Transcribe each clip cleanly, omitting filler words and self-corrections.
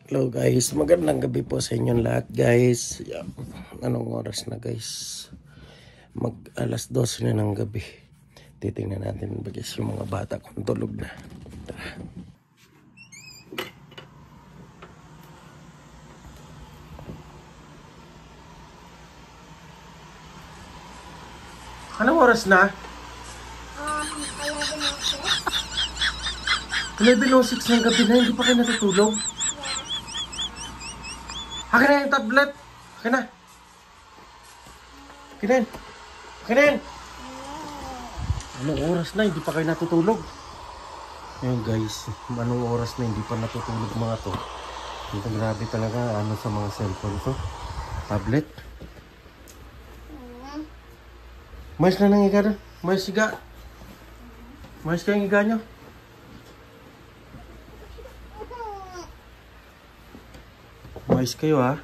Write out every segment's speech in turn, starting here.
Hello guys, magandang gabi po sa inyong lahat guys. Yeah. Anong oras na guys? Alas 12 na ng gabi. Titingnan natin bagis yung mga bata kung tulog na. Tara. Anong oras na? 11:06 ng gabi na, hindi pa kayo natutulog? Akin na yung tablet. Akin na. Akin. Anong oras na? Hindi pa kayo natutulog. Ayun guys. Anong oras na? Hindi pa natutulog mga to. Ito grabe talaga. Ano sa mga cellphone to? Tablet. Mais na nang higa doon. Mais higa. Mais ka yung higa nyo. Mais kayo ha?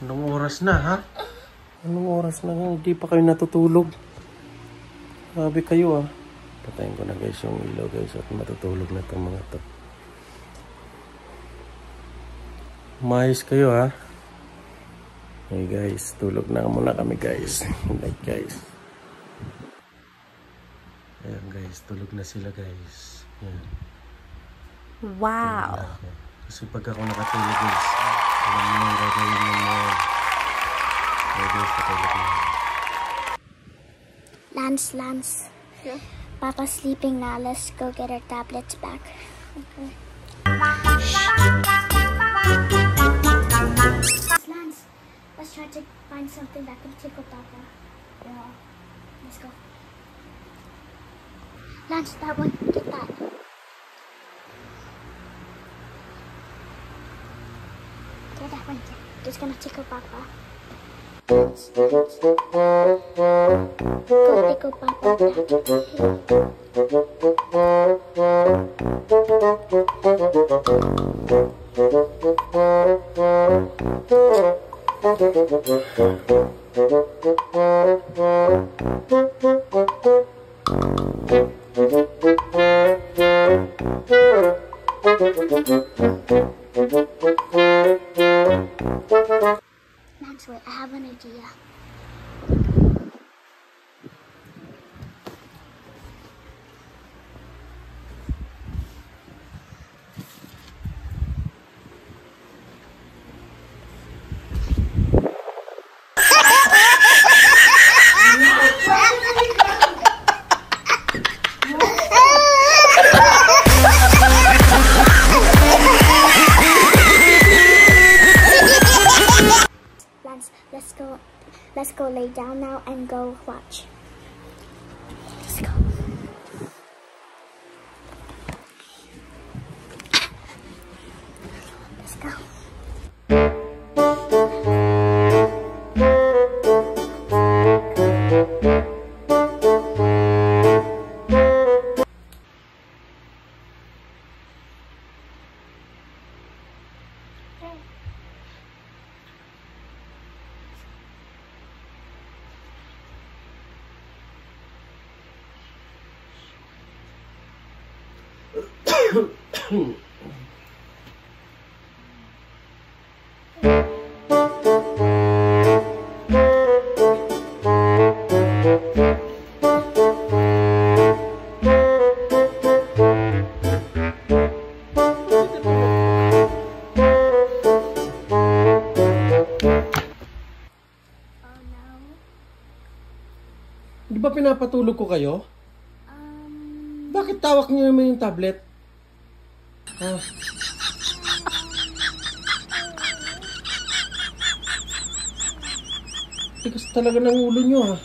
Anong oras na ha? Anong oras na nga? Hindi pa kayo natutulog. Sabi kayo ha? Patayin ko na guys yung ilaw guys at matutulog na itong mga to. Mais kayo ha? Hey guys, tulog na muna kami guys. Like guys. Ayan guys, tulog na sila guys. Ayan. Wow! Kasi pag ako nakatulog guys, alam mo nang gagawin mo mo. Lance. Yeah. Papa's sleeping now. Let's go get our tablets back. Okay. Lance, let's try to find something that can tickle Papa. Yeah. Let's go. Lance, that one. Get that. Get that one. Just gonna tickle Papa. Go tickle Papa. Lance, wait, I have an idea. Let's go lay down now and go watch. Let's go. Let's go. Di ba pinapatulog ko kayo? Bakit tawak niyo naman yung tablet? Tigas talaga ng ulo nyo ha.